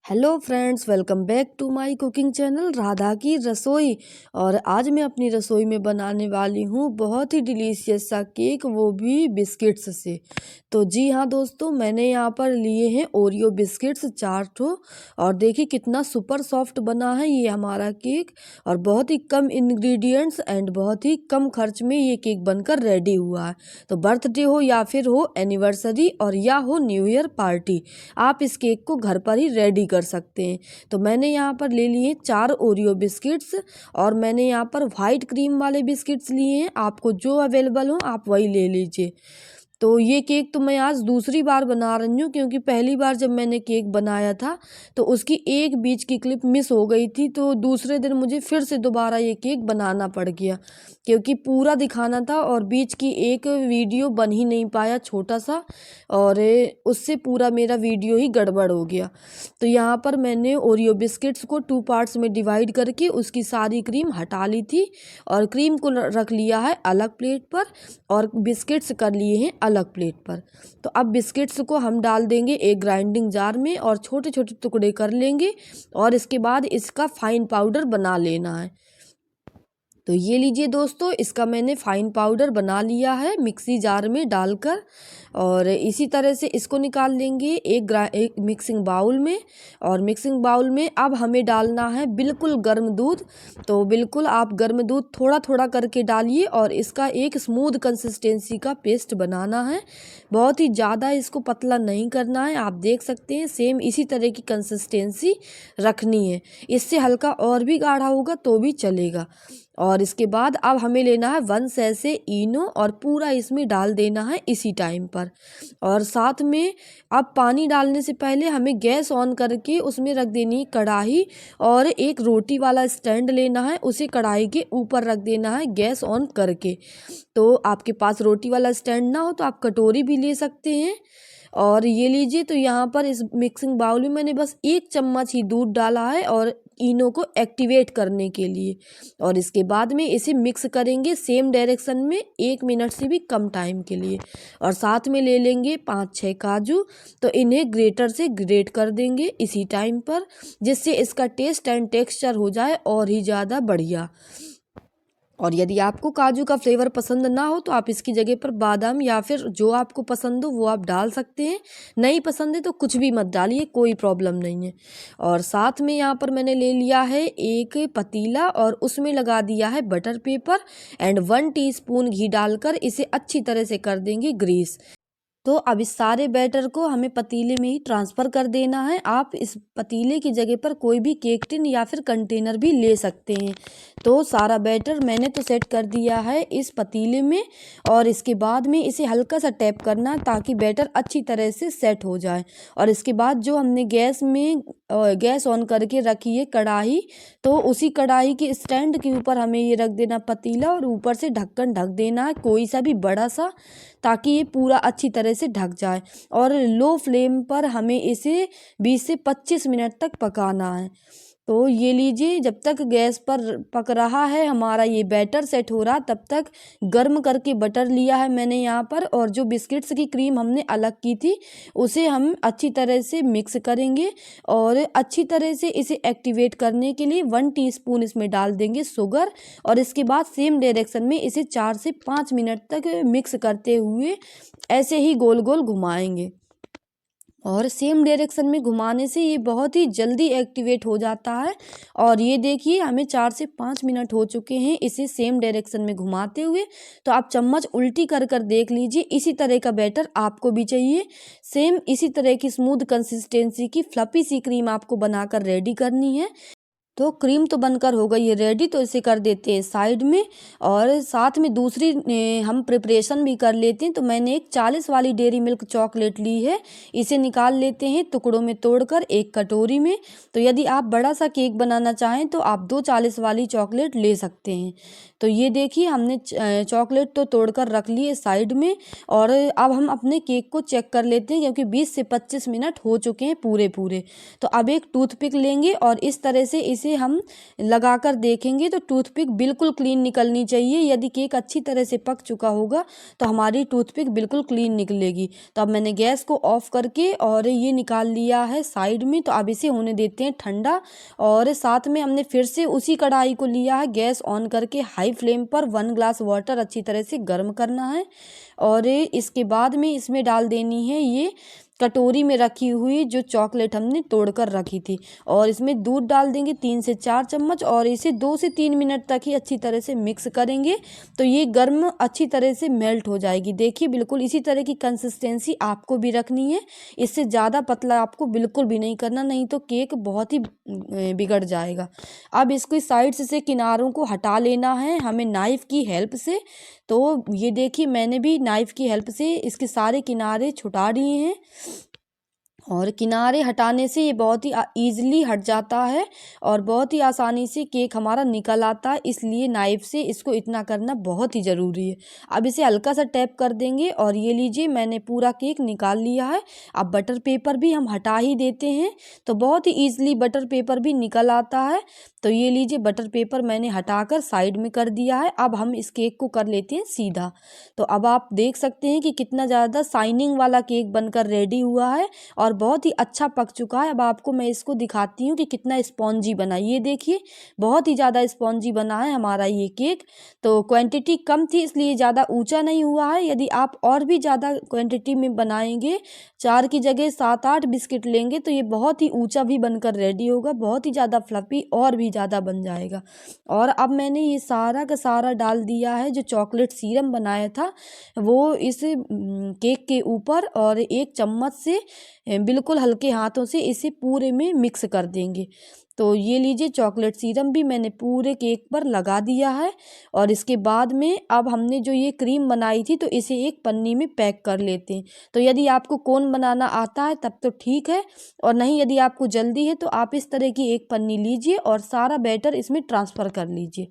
Hello friends, welcome back to my cooking channel Radha की रसोई। और आज मैं अपनी रसोई में बनाने वाली हूँ बहुत ही डिलीशियस सा केक, वो भी बिस्किट्स से। तो जी हाँ दोस्तों, मैंने यहाँ पर लिए हैं ओरियो बिस्किट्स 4 ठो। और देखिए कितना सुपर सॉफ्ट बना है ये हमारा केक। और बहुत ही कम इंग्रेडिएंट्स एंड बहुत ही कम खर्च में ये केक बनकर रेडी हुआ है। तो बर्थडे हो या फिर हो एनिवर्सरी और या हो न्यू ईयर पार्टी, आप इस केक को घर पर ही रेडी कर सकते हैं। तो मैंने यहाँ पर ले लिए 4 ओरियो बिस्किट्स और मैंने यहाँ पर वाइट क्रीम वाले बिस्किट्स लिए हैं। आपको जो अवेलेबल हो आप वही ले लीजिए। तो ये केक तो मैं आज दूसरी बार बना रही हूँ, क्योंकि पहली बार जब मैंने केक बनाया था तो उसकी एक बीच की क्लिप मिस हो गई थी। तो दूसरे दिन मुझे फिर से दोबारा ये केक बनाना पड़ गया, क्योंकि पूरा दिखाना था और बीच की एक वीडियो बन ही नहीं पाया, छोटा सा, और उससे पूरा मेरा वीडियो ही गड़बड़ हो गया। तो यहाँ पर मैंने ओरियो बिस्किट्स को 2 पार्ट्स में डिवाइड करके उसकी सारी क्रीम हटा ली थी और क्रीम को रख लिया है अलग प्लेट पर और बिस्किट्स कर लिए हैं अलग प्लेट पर। तो अब बिस्किट्स को हम डाल देंगे एक ग्राइंडिंग जार में और छोटे छोटे टुकड़े कर लेंगे और इसके बाद इसका फाइन पाउडर बना लेना है। तो ये लीजिए दोस्तों, इसका मैंने फाइन पाउडर बना लिया है मिक्सी जार में डालकर। और इसी तरह से इसको निकाल लेंगे एक मिक्सिंग बाउल में। और मिक्सिंग बाउल में अब हमें डालना है बिल्कुल गर्म दूध। तो बिल्कुल आप गर्म दूध थोड़ा थोड़ा करके डालिए और इसका एक स्मूथ कंसिस्टेंसी का पेस्ट बनाना है। बहुत ही ज़्यादा इसको पतला नहीं करना है, आप देख सकते हैं सेम इसी तरह की कंसिस्टेंसी रखनी है। इससे हल्का और भी गाढ़ा होगा तो भी चलेगा। और इसके बाद अब हमें लेना है 1 सैशे इनो और पूरा इसमें डाल देना है इसी टाइम पर। और साथ में अब पानी डालने से पहले हमें गैस ऑन करके उसमें रख देनी कढ़ाई और एक रोटी वाला स्टैंड लेना है, उसे कढ़ाई के ऊपर रख देना है गैस ऑन करके। तो आपके पास रोटी वाला स्टैंड ना हो तो आप कटोरी भी ले सकते हैं। और ये लीजिए, तो यहाँ पर इस मिक्सिंग बाउल में मैंने बस 1 चम्मच ही दूध डाला है और इनो को एक्टिवेट करने के लिए। और इसके बाद में इसे मिक्स करेंगे सेम डायरेक्शन में 1 मिनट से भी कम टाइम के लिए। और साथ में ले लेंगे 5-6 काजू, तो इन्हें ग्रेटर से ग्रेट कर देंगे इसी टाइम पर, जिससे इसका टेस्ट एंड टेक्सचर हो जाए और ही ज़्यादा बढ़िया। और यदि आपको काजू का फ्लेवर पसंद ना हो तो आप इसकी जगह पर बादाम या फिर जो आपको पसंद हो वो आप डाल सकते हैं। नहीं पसंद है तो कुछ भी मत डालिए, कोई प्रॉब्लम नहीं है। और साथ में यहाँ पर मैंने ले लिया है एक पतीला और उसमें लगा दिया है बटर पेपर एंड 1 टीस्पून घी डालकर इसे अच्छी तरह से कर देंगे ग्रीस। तो अब इस सारे बैटर को हमें पतीले में ही ट्रांसफ़र कर देना है। आप इस पतीले की जगह पर कोई भी केक टिन या फिर कंटेनर भी ले सकते हैं। तो सारा बैटर मैंने तो सेट कर दिया है इस पतीले में और इसके बाद में इसे हल्का सा टैप करना ताकि बैटर अच्छी तरह से सेट हो जाए। और इसके बाद जो हमने गैस ऑन करके रखी है कढ़ाई, तो उसी कढ़ाई के स्टैंड के ऊपर हमें ये रख देना पतीला और ऊपर से ढक्कन ढक देना है कोई सा भी बड़ा सा, ताकि ये पूरा अच्छी तरह से ढक जाए। और लो फ्लेम पर हमें इसे 20 से 25 मिनट तक पकाना है। तो ये लीजिए, जब तक गैस पर पक रहा है हमारा ये बैटर सेट हो रहा, तब तक गर्म करके बटर लिया है मैंने यहाँ पर। और जो बिस्किट्स की क्रीम हमने अलग की थी उसे हम अच्छी तरह से मिक्स करेंगे और अच्छी तरह से इसे एक्टिवेट करने के लिए 1 टीस्पून इसमें डाल देंगे शुगर। और इसके बाद सेम डायरेक्शन में इसे 4 से 5 मिनट तक मिक्स करते हुए ऐसे ही गोल गोल घुमाएंगे। और सेम डायरेक्शन में घुमाने से ये बहुत ही जल्दी एक्टिवेट हो जाता है। और ये देखिए हमें 4 से 5 मिनट हो चुके हैं इसे सेम डायरेक्शन में घुमाते हुए। तो आप चम्मच उल्टी कर कर देख लीजिए, इसी तरह का बैटर आपको भी चाहिए। सेम इसी तरह की स्मूथ कंसिस्टेंसी की फ्लफी सी क्रीम आपको बनाकर रेडी करनी है। तो क्रीम तो बनकर हो गई है रेडी, तो इसे कर देते हैं साइड में। और साथ में दूसरी हम प्रिपरेशन भी कर लेते हैं। तो मैंने एक 40 वाली डेयरी मिल्क चॉकलेट ली है, इसे निकाल लेते हैं टुकड़ों में तोड़कर एक कटोरी में। तो यदि आप बड़ा सा केक बनाना चाहें तो आप 2 40 वाली चॉकलेट ले सकते हैं। तो ये देखिए हमने चॉकलेट तो तोड़कर रख ली है साइड में। और अब हम अपने केक को चेक कर लेते हैं, क्योंकि 20 से 25 मिनट हो चुके हैं पूरे। तो अब एक टूथपिक लेंगे और इस तरह से इसे इसे हम लगाकर देखेंगे तो टूथपिक बिल्कुल क्लीन निकलनी चाहिए। यदि केक अच्छी तरह से पक चुका होगा तो हमारी टूथपिक बिल्कुल क्लीन निकलेगी। तो अब मैंने गैस को ऑफ करके और ये निकाल लिया है साइड में। तो अब इसे होने देते हैं ठंडा। और साथ में हमने फिर से उसी कढ़ाई को लिया है, गैस ऑन करके हाई फ्लेम पर 1 ग्लास वाटर अच्छी तरह से गर्म करना है। और इसके बाद में इसमें डाल देनी है ये कटोरी में रखी हुई जो चॉकलेट हमने तोड़कर रखी थी, और इसमें दूध डाल देंगे 3 से 4 चम्मच, और इसे 2 से 3 मिनट तक ही अच्छी तरह से मिक्स करेंगे। तो ये गर्म अच्छी तरह से मेल्ट हो जाएगी। देखिए बिल्कुल इसी तरह की कंसिस्टेंसी आपको भी रखनी है। इससे ज़्यादा पतला आपको बिल्कुल भी नहीं करना, नहीं तो केक बहुत ही बिगड़ जाएगा। अब इसको साइड्स से किनारों को हटा लेना है हमें नाइफ़ की हेल्प से। तो ये देखिए मैंने भी नाइफ़ की हेल्प से इसके सारे किनारे छुटा लिए हैं, और किनारे हटाने से ये बहुत ही ईज़िली हट जाता है और बहुत ही आसानी से केक हमारा निकल आता है। इसलिए नाइफ़ से इसको इतना करना बहुत ही ज़रूरी है। अब इसे हल्का सा टैप कर देंगे और ये लीजिए मैंने पूरा केक निकाल लिया है। अब बटर पेपर भी हम हटा ही देते हैं, तो बहुत ही ईज़िली बटर पेपर भी निकल आता है। तो ये लीजिए बटर पेपर मैंने हटाकर साइड में कर दिया है। अब हम इस केक को कर लेते हैं सीधा। तो अब आप देख सकते हैं कि कितना ज़्यादा शाइनिंग वाला केक बनकर रेडी हुआ है और बहुत ही अच्छा पक चुका है। अब आपको मैं इसको दिखाती हूँ कि कितना स्पॉन्जी बना। ये देखिए बहुत ही ज़्यादा स्पॉन्जी बना है हमारा ये केक। तो क्वांटिटी कम थी इसलिए ज़्यादा ऊंचा नहीं हुआ है। यदि आप और भी ज़्यादा क्वांटिटी में बनाएंगे, 4 की जगह 7-8 बिस्किट लेंगे, तो ये बहुत ही ऊंचा भी बनकर रेडी होगा, बहुत ही ज़्यादा फ्लफी और भी ज़्यादा बन जाएगा। और अब मैंने ये सारा का सारा डाल दिया है जो चॉकलेट सीरम बनाया था वो इस केक के ऊपर, और 1 चम्मच से बिल्कुल हल्के हाथों से इसे पूरे में मिक्स कर देंगे। तो ये लीजिए चॉकलेट सीरम भी मैंने पूरे केक पर लगा दिया है। और इसके बाद में अब हमने जो ये क्रीम बनाई थी तो इसे एक पन्नी में पैक कर लेते हैं। तो यदि आपको कोन बनाना आता है तब तो ठीक है, और नहीं यदि आपको जल्दी है तो आप इस तरह की एक पन्नी लीजिए और सारा बैटर इसमें ट्रांसफ़र कर लीजिए।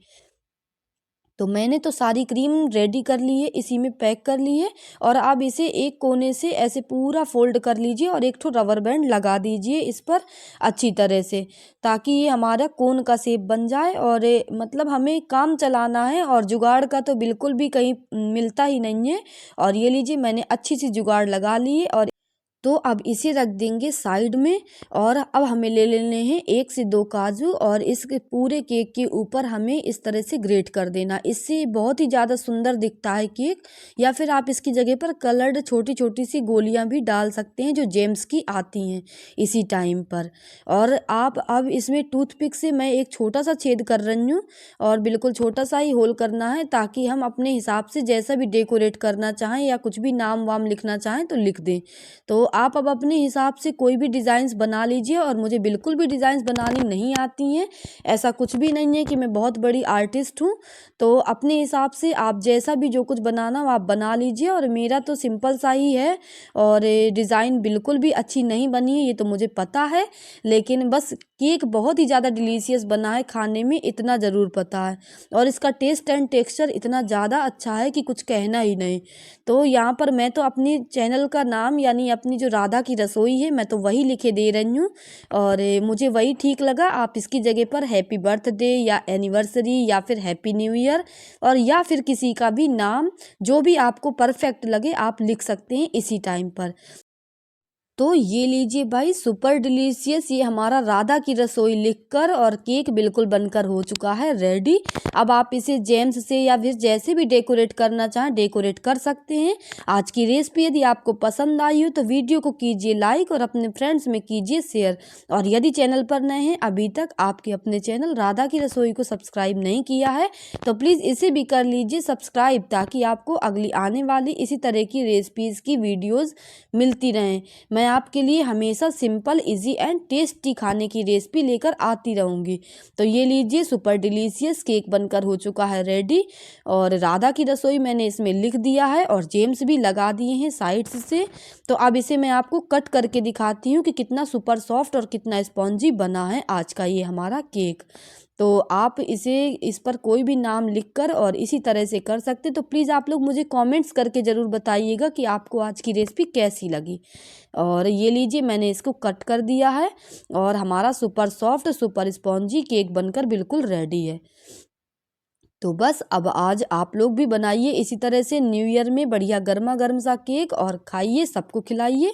तो मैंने तो सारी क्रीम रेडी कर ली है, इसी में पैक कर ली है। और अब इसे एक कोने से ऐसे पूरा फोल्ड कर लीजिए और एक ठो रबर बैंड लगा दीजिए इस पर अच्छी तरह से, ताकि ये हमारा कोन का शेप बन जाए। और मतलब हमें काम चलाना है, और जुगाड़ का तो बिल्कुल भी कहीं मिलता ही नहीं है। और ये लीजिए मैंने अच्छी सी जुगाड़ लगा ली है, और तो अब इसे रख देंगे साइड में। और अब हमें ले लेने हैं 1 से 2 काजू, और इसके पूरे केक के ऊपर हमें इस तरह से ग्रेट कर देना। इससे बहुत ही ज़्यादा सुंदर दिखता है केक। या फिर आप इसकी जगह पर कलर्ड छोटी छोटी सी गोलियां भी डाल सकते हैं जो जेम्स की आती हैं इसी टाइम पर। और आप अब इसमें टूथपिक से मैं एक छोटा सा छेद कर रही हूँ, और बिल्कुल छोटा सा ही होल करना है, ताकि हम अपने हिसाब से जैसा भी डेकोरेट करना चाहें या कुछ भी नाम वाम लिखना चाहें तो लिख दें। तो आप अब अपने हिसाब से कोई भी डिज़ाइंस बना लीजिए। और मुझे बिल्कुल भी डिज़ाइंस बनानी नहीं आती हैं, ऐसा कुछ भी नहीं है कि मैं बहुत बड़ी आर्टिस्ट हूँ। तो अपने हिसाब से आप जैसा भी जो कुछ बनाना हो आप बना लीजिए। और मेरा तो सिंपल सा ही है, और डिज़ाइन बिल्कुल भी अच्छी नहीं बनी है ये तो मुझे पता है, लेकिन बस केक बहुत ही ज़्यादा डिलीशियस बना है, खाने में इतना ज़रूर पता है। और इसका टेस्ट एंड टेक्सचर इतना ज़्यादा अच्छा है कि कुछ कहना ही नहीं। तो यहाँ पर मैं तो अपनी चैनल का नाम यानी अपनी जो राधा की रसोई है मैं तो वही लिखे दे रही हूँ, और मुझे वही ठीक लगा। आप इसकी जगह पर हैप्पी बर्थडे या एनिवर्सरी या फिर हैप्पी न्यू ईयर, और या फिर किसी का भी नाम जो भी आपको परफेक्ट लगे आप लिख सकते हैं इसी टाइम पर। तो ये लीजिए भाई सुपर डिलीशियस ये हमारा राधा की रसोई लिखकर और केक बिल्कुल बनकर हो चुका है रेडी। अब आप इसे जेम्स से या फिर जैसे भी डेकोरेट करना चाहें डेकोरेट कर सकते हैं। आज की रेसिपी यदि आपको पसंद आई हो तो वीडियो को कीजिए लाइक और अपने फ्रेंड्स में कीजिए शेयर। और यदि चैनल पर नए हैं अभी तक आपके अपने चैनल राधा की रसोई को सब्सक्राइब नहीं किया है तो प्लीज़ इसे भी कर लीजिए सब्सक्राइब, ताकि आपको अगली आने वाली इसी तरह की रेसिपीज़ की वीडियोज़ मिलती रहें। मैं आपके लिए हमेशा सिंपल इजी एंड टेस्टी खाने की रेसिपी लेकर आती रहूँगी। तो ये लीजिए सुपर डिलीशियस केक बनकर हो चुका है रेडी, और राधा की रसोई मैंने इसमें लिख दिया है और जेम्स भी लगा दिए हैं साइड्स से। तो अब इसे मैं आपको कट करके दिखाती हूँ कि कितना सुपर सॉफ्ट और कितना स्पॉन्जी बना है आज का ये हमारा केक। तो आप इस पर कोई भी नाम लिखकर और इसी तरह से कर सकते। तो प्लीज़ आप लोग मुझे कमेंट्स करके ज़रूर बताइएगा कि आपको आज की रेसिपी कैसी लगी। और ये लीजिए, मैंने इसको कट कर दिया है और हमारा super soft super spongy cake बनकर बिल्कुल रेडी है। तो बस अब आज आप लोग भी बनाइए इसी तरह से न्यू ईयर में बढ़िया गर्मा गर्म सा केक और खाइए, सबको खिलाइए।